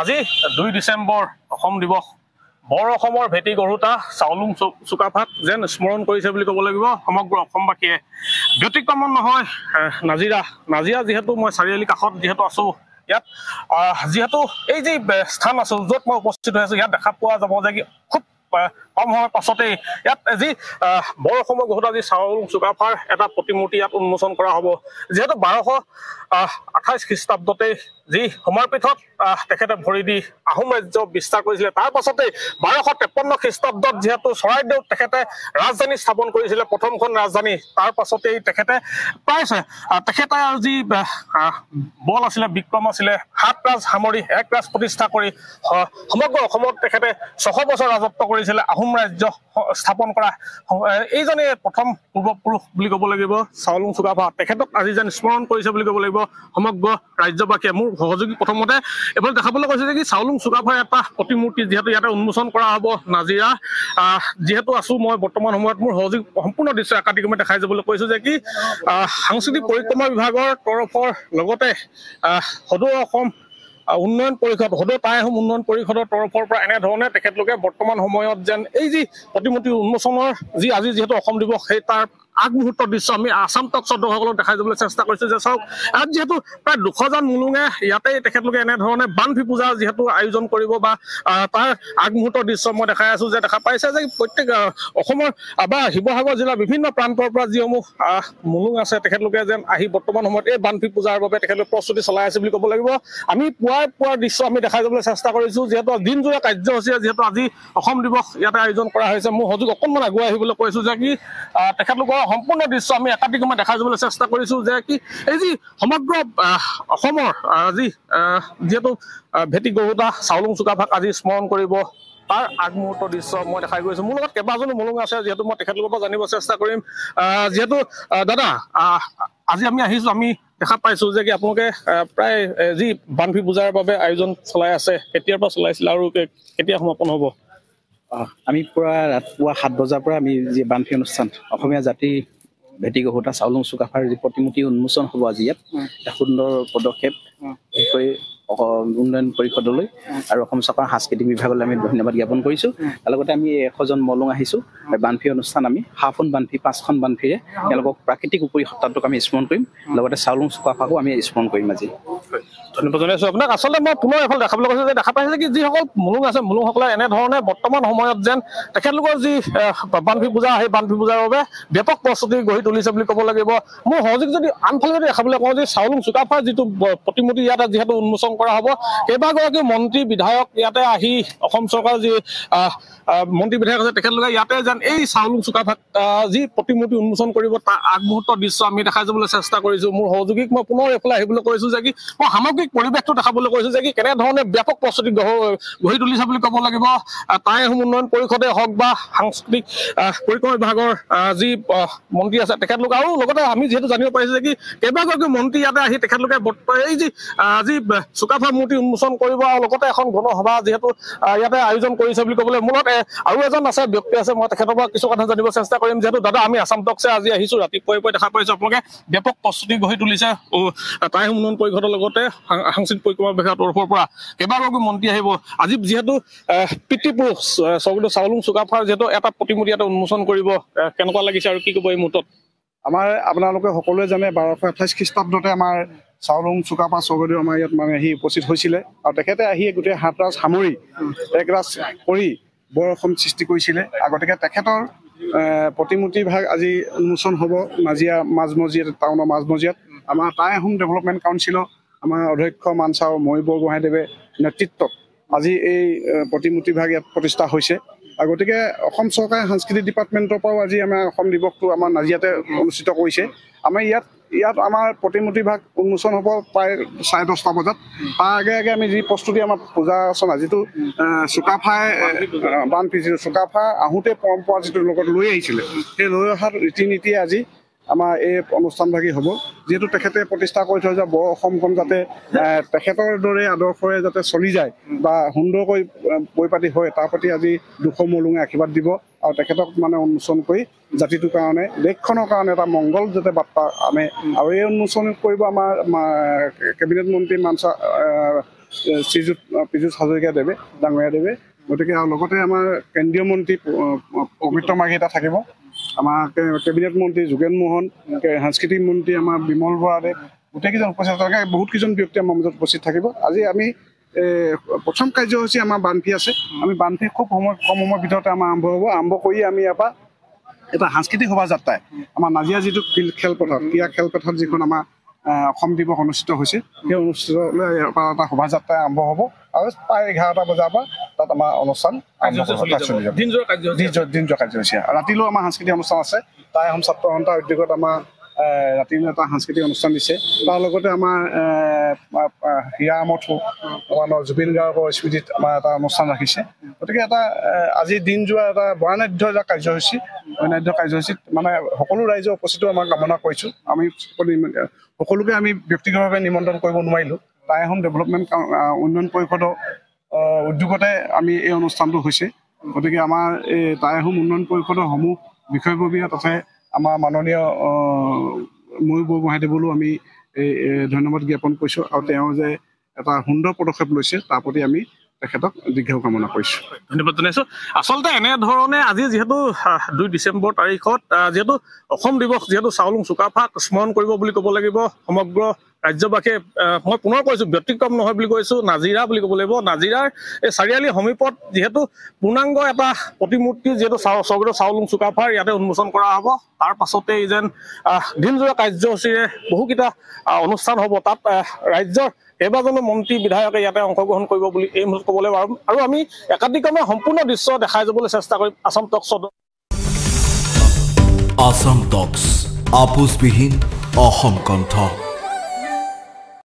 আজি 2 ডিচেম্বৰ অসম দিৱস বৰ অসমৰ ভেটি গঢ়োতা চাউলুং চুকাফাক যেন স্মৰণ কৰিছে বুলি ক'ব লাগিব সমগ্ৰ অসমবাসীয়ে। ব্যতিক্ৰম নহয় নাজিৰা যিহেতু মই চাৰিআলি কাষত যিহেতু আছো, ইয়াত যিহেতু এই যে স্থান আছো য'ত মই উপস্থিত হৈ আছো, ইয়াত দেখা পোৱা যাব যে খুব কম সময় পাছতে ইয়াত যি বৰ অসমৰ গঢ়োতা যি চাউলুং চুকাফাৰ এটা প্ৰতিমূৰ্তি ইয়াত উন্মোচন কৰা হ'ব। যিহেতু 1228 খ্ৰীষ্টাব্দতে যি সমাৰপীঠত তেখেতে ভৰি দি আহোম ৰাজ্য বিস্তাৰ কৰিছিলে, তাৰ পাছতে 1253 খ্ৰীষ্টাব্দত যিহেতু চৰাইদেউত তেখেতে ৰাজধানী স্থাপন কৰিছিলে, প্ৰথমখন ৰাজধানী। তাৰ পাছতেই তেখেতে প্ৰায় তেখেতে যি বল আছিলে, বিক্ৰম আছিলে, 7 ৰাজ সামৰি 1 ৰাজ প্ৰতিষ্ঠা কৰি সমগ্ৰ অসমত তেখেতে 600 বছৰ ৰাজত্ব কৰিছিলে, আহোম ৰাজ্য স্থাপন কৰা এইজনে প্ৰথম পূৰ্বপুৰুষ বুলি ক'ব লাগিব চাউলুং চুকাফা। তেখেতক আজি যেন স্মৰণ কৰিছে বুলি ক'ব লাগিব সমগ্ৰ ৰাজ্যবাসীয়ে। মোৰ সহযোগী প্ৰথমতে এইফালে দেখাবলৈ কৈছে যে কি চাউলুং চুকাফাৰ এটা প্ৰতিমূৰ্তি যিহেতু ইয়াতে উন্মোচন কৰা হ'ব নাজিৰা যিহেতু আছো মই বৰ্তমান সময়ত, মোৰ সহযোগী সম্পূৰ্ণ দৃশ্য একাধিক্ৰমে দেখাই যাবলৈ কৈছো যে কি সাংস্কৃতিক পৰিক্ৰমা বিভাগৰ তৰফৰ লগতে সদৌ অসম উন্নয়ন পৰিষদ সদৌ টাই আহোম উন্নয়ন পৰিষদৰ তৰফৰ পৰা এনেধৰণে তেখেতলোকে বৰ্তমান সময়ত যেন এই যি প্ৰতিমূৰ্তি উন্মোচনৰ যি আজি যিহেতু অসম দিৱস, সেই তাৰ আগমুহূৰ্তৰ দৃশ্য আমি আসাম টক দৰ্শকসকলক দেখাই যাবলৈ চেষ্টা কৰিছো যে চাওক, ইয়াত যিহেতু প্ৰায় 200জন মুলুঙে ইয়াতে তেখেতলোকে এনেধৰণে বানফি পূজা যিহেতু আয়োজন কৰিব বা তাৰ আগমুহূৰ্তৰ দৃশ্য মই দেখাই আছো যে দেখা পাইছে যে প্ৰত্যেক অসমৰ বা শিৱসাগৰ জিলাৰ বিভিন্ন প্ৰান্তৰ পৰা যিসমূহ মুলুং আছে তেখেতলোকে যেন আহি বৰ্তমান সময়ত এই বানফি পূজাৰ বাবে তেখেতলোকে প্ৰস্তুতি চলাই আছে বুলি ক'ব লাগিব। আমি পুৱাৰ দৃশ্য আমি দেখাই যাবলৈ চেষ্টা কৰিছো, যিহেতু দিনজোৰা কাৰ্যসূচীৰে যিহেতু আজি অসম দিৱস ইয়াতে আয়োজন কৰা হৈছে। মোৰ সহযোগ অকণমান আগুৱাই আহিবলৈ কৈছো যে কি তেখেতলোকৰ সম্পূৰ্ণ দৃশ্য আমি একাধিক্ৰমে দেখাই যাবলৈ চেষ্টা কৰিছো যে কি এই যি সমগ্ৰ অসমৰ যি যিহেতু ভেটি গঢ়োতা চাউলুং চুকাফাক আজি স্মৰণ কৰিব তাৰ আগমুহূৰ্তৰ দৃশ্য মই দেখাই গৈছো। মোৰ লগত কেইবাজনো মুলুং আছে, যিহেতু মই তেখেতলোকৰ পৰা জানিব চেষ্টা কৰিম। যিহেতু দাদা আজি আমি আহিছো, আমি দেখা পাইছো যে কি আপোনালোকে প্ৰায় যি বানফি পূজাৰ বাবে আয়োজন চলাই আছে, কেতিয়াৰ পৰা চলাইছিলে আৰু কেতিয়া সমাপন হ'ব? আমি পুৰা ৰাতিপুৱা 7 বজাৰ পৰা আমি যি বানফি অনুষ্ঠান অসমীয়া জাতি ভেটি গঢ়োতা চাউলুং চুকাফাৰ যি প্ৰতিমূৰ্তি উন্মোচন হ'ব আজি ইয়াত, এটা সুন্দৰ পদক্ষেপ বিশেষকৈ উন্নয়ন পৰিষদলৈ আৰু অসম চৰকাৰৰ সাংস্কৃতিক বিভাগলৈ আমি ধন্যবাদ জ্ঞাপন কৰিছোঁ। তাৰ লগতে আমি 100জন মলুং আহিছোঁ। বানফি অনুষ্ঠান আমি 5খন বানফি 5খন বানফিৰে তেওঁলোকক প্ৰাকৃতিক উপৰি সত্তাটোক আমি স্মৰণ কৰিম, লগতে চাউলুং চুকাফাকো আমি স্মৰণ কৰিম আজি। ধন্যবাদ জনাইছো আপোনাক। আচলতে মই পুনৰ এইফালে দেখাবলৈ কৈছো যে দেখা পাইছে কি যিসকল মুলুং আছে, মুলুংসকলে এনেধৰণে বৰ্তমান সময়ত যেন তেখেতলোকৰ যি বানফি পূজা, সেই বানফি পূজাৰ বাবে ব্যাপক প্ৰস্তুতি গঢ়ি তুলিছে বুলি ক'ব লাগিব। মোৰ সহযোগ যদি আনফালে যদি দেখাবলৈ কওঁ যে চাউলুং চুকাফাৰ যিটো প্ৰতিমূৰ্তি ইয়াতে যিহেতু উন্মোচন কৰা হ'ব, কেইবাগৰাকী মন্ত্ৰী বিধায়ক ইয়াতে আহি অসম চৰকাৰৰ যি মন্ত্ৰী বিধায়ক আছে তেখেতলোকে ইয়াতে যেন এই চাউলুং চুকাফাক যি প্ৰতিমূৰ্তি উন্মোচন কৰিব তাৰ আগমুহূৰ্তৰ দৃশ্য আমি দেখাই যাবলৈ চেষ্টা কৰিছো। মোৰ সহযোগীক মই পুনৰ এইফালে আহিবলৈ কৈছো যে কি মই সামগ্ৰিক পৰিৱেশটো দেখাবলৈ কৈছো যে কি কেনেধৰণে ব্যাপক প্ৰস্তুতি গঢ়ি তুলিছে বুলি ক'ব লাগিব টাই আহোম উন্নয়ন পৰিষদে হওক বা সাংস্কৃতিক পৰিক্ৰমা বিভাগৰ যি মন্ত্ৰী আছে তেখেতলোক, আৰু লগতে আমি যিহেতু জানিব পাৰিছো যে কি কেইবাগৰাকী মন্ত্ৰী ইয়াতে আহি তেখেতলোকে এই যি চুকাফা মূৰ্তি উন্মোচন কৰিব আৰু লগতে এখন গণসভা যিহেতু ইয়াতে আয়োজন কৰিছে বুলি ক'বলৈ মূলত আৰু এজন আছে ব্যক্তি আছে, মই তেখেতৰ পৰা কিছু কথা জানিব চেষ্টা কৰিম। যিহেতু দাদা আমি আসাম টকছে আজি আহিছো, ৰাতিপুৱাই দেখা পাইছো আপোনালোকে ব্যাপক প্ৰস্তুতি গঢ়ি তুলিছে টাই আহোম উন্নয়ন পৰিষদৰ লগতে সাংস্কৃতিক পৰিক্ৰমা বিভাগৰ তৰফৰ পৰা কেইবাগৰাকী মন্ত্ৰী আহিব। আজি যিহেতু পিতৃপুৰুষ স্বৰ্গীয় চাউলুং চুকাফাৰ যিহেতু এটা প্ৰতিমূৰ্তি এটা উন্মোচন কৰিব, কেনেকুৱা লাগিছে আৰু কি ক'ব এই মুহূৰ্তত? আপোনালোকে সকলোৱে জানে 1228 খ্ৰীষ্টাব্দতে আমাৰ চাউলুং চুকাফা স্বৰ্গদেউ আমাৰ ইয়াত মানে আহি উপস্থিত হৈছিলে আৰু তেখেতে আহি গোটেই 7 ৰাজ সামৰি 1 ৰাজ কৰি বৰ অসম সৃষ্টি কৰিছিলে। গতিকে তেখেতৰ প্ৰতিমূৰ্তি ভাগ আজি উন্মোচন হ'ব নাজিৰা মাজমজিয়াত, টাউনৰ মাজমজিয়াত। আমাৰ টাই আহোম ডেভেলপমেণ্ট কাউন্সিলৰ আমাৰ অধ্যক্ষ মানচাও ময়ূৰ বৰগোহাঁইদেৱে নেতৃত্বত আজি এই প্ৰতিমূৰ্তি ভাগ ইয়াত প্ৰতিষ্ঠা হৈছে। গতিকে অসম চৰকাৰে সাংস্কৃতিক ডিপাৰ্টমেণ্টৰ পৰাও আজি আমাৰ অসম দিৱসটো আমাৰ নাজিৰাতে অনুষ্ঠিত কৰিছে। আমাৰ ইয়াত আমাৰ প্ৰতিমূৰ্তি ভাগ উন্মোচন হ'ব প্ৰায় 10:30 বজাত। তাৰ আগে আমি যি প্ৰস্তুতি আমাৰ পূজা অৰ্চনা যিটো চুকাফাই বানফি যিটো চুকাফা আহোঁতে পৰম্পৰা যিটো লগত লৈ আহিছিলে, সেই লৈ অহাৰ ৰীতি নীতিয়ে আজি আমাৰ এই অনুষ্ঠানভাগী হ'ব। যিহেতু তেখেতে প্ৰতিষ্ঠা কৰি থৈ যে বৰ অসমখন যাতে তেখেতৰ দৰে আদৰ্শৰে যাতে চলি যায় বা সুন্দৰকৈ পৰিপাতি হয়, তাৰ প্ৰতি আজি 200 মলুঙে আশীৰ্বাদ দিব আৰু তেখেতক মানে উন্মোচন কৰি জাতিটোৰ কাৰণে, দেশখনৰ কাৰণে এটা মংগল যাতে বাৰ্তা আনে। আৰু এই উন্মোচন কৰিব আমাৰ কেবিনেট মন্ত্ৰী শ্ৰীযুত পীযুষ হাজৰিকাদেৱে ডাঙৰীয়াদেৱে গতিকে আৰু লগতে আমাৰ কেন্দ্ৰীয় মন্ত্ৰী পবিত্ৰ মাৰ্ঘেৰিটা থাকিব, আমাৰ কেবিনেট মন্ত্ৰী যোগেন মোহন, সাংস্কৃতিক মন্ত্ৰী আমাৰ বিমল বৰাদেৱ, গোটেইকেইজন উপস্থিত থাকে। বহুত কেইজন ব্যক্তি আমাৰ মাজত উপস্থিত থাকিব। আজি আমি প্ৰথম কাৰ্যসূচী আমাৰ বানফি আছে। আমি বানফি খুব কম সময়ৰ ভিতৰতে আমাৰ আৰম্ভ হ'ব। আৰম্ভ কৰি আমি ইয়াৰ পৰা এটা সাংস্কৃতিক শোভাযাত্ৰাই আমাৰ নাজিৰা যিটো খেলপথাৰ, ক্ৰীড়া খেলপথাৰত যিখন আমাৰ অসম দিৱস অনুষ্ঠিত হৈছে, সেই অনুষ্ঠিতলৈ এটা শোভাযাত্ৰা আৰম্ভ হ'ব আৰু প্ৰায় 11টা বজাৰ পৰা তাত আমাৰ অনুষ্ঠান দিনযোৰা কাৰ্যসূচী। ৰাতিলৈও আমাৰ সাংস্কৃতিক অনুষ্ঠান আছে। টাই আহোম ছাত্ৰ সন্থাৰ উদ্যোগত আমাৰ ৰাতিলৈ এটা সাংস্কৃতিক অনুষ্ঠান দিছে। তাৰ লগতে আমাৰ হীৰা মঠু আমাৰ জুবিন গাৰ্গৰ স্মৃতিত আমাৰ এটা অনুষ্ঠান ৰাখিছে। গতিকে এটা আজি দিনযোৰা এটা বৰ্ণাঢ্য এটা কাৰ্যসূচী, অন্যান্য কাৰ্যসূচীত মানে সকলো ৰাইজৰ উপস্থিতিও আমাৰ কামনা কৰিছোঁ। আমি সকলোকে আমি ব্যক্তিগতভাৱে নিমন্ত্ৰণ কৰিব নোৱাৰিলোঁ। টাই আহোম ডেভেলপমেণ্ট উন্নয়ন পৰিষদৰ উদ্যোগতে আমি এই অনুষ্ঠানটো হৈছে। গতিকে আমাৰ এই টাই আহোম উন্নয়ন পৰিষদৰ সমূহ বিষয়ববীয়া তথা আমাৰ মাননীয় ময়ূৰ বৰগোহাঁইদেৱলৈও আমি ধন্যবাদ জ্ঞাপন কৰিছোঁ আৰু তেওঁ যে এটা সুন্দৰ পদক্ষেপ লৈছে তাৰ প্ৰতি আমি তেখেতক দীৰ্ঘ কামনা কৰিছোঁ। ধন্যবাদ জনাইছোঁ। আচলতে এনেধৰণে আজি যিহেতু 2 ডিচেম্বৰ তাৰিখত যিহেতু অসম দিৱস, যিহেতু চাওলুং চুকাফাক স্মৰণ কৰিব বুলি ক'ব লাগিব সমগ্ৰ ৰাজ্যবাসীয়ে। মই পুনৰ কৈছোঁ ব্যতিক্ৰম নহয় বুলি কৈছোঁ, নাজিৰা বুলি ক'ব লাগিব। নাজিৰাৰ এই চাৰিআলিৰ সমীপত যিহেতু পূৰ্ণাংগ এটা প্ৰতিমূৰ্তি যিহেতু স্বৰ্গদেউ চাওলুং চুকাফাৰ ইয়াতে উন্মোচন কৰা হ'ব। তাৰ পাছতেই যেন দিনযোৰা কাৰ্যসূচীৰে বহুকেইটা অনুষ্ঠান হ'ব। তাত ৰাজ্যৰ কেইবাজনো মন্ত্ৰী বিধায়কে ইয়াতে অংশগ্ৰহণ কৰিব বুলি এই মুহূৰ্তত ক'বলৈ পাৰোঁ। আৰু আমি একাধিক্ৰমে সম্পূৰ্ণ দৃশ্য দেখাই যাবলৈ চেষ্টা কৰিম। আসাম টক্স আসাম টক্স আপোচবিহীন অসম কণ্ঠ।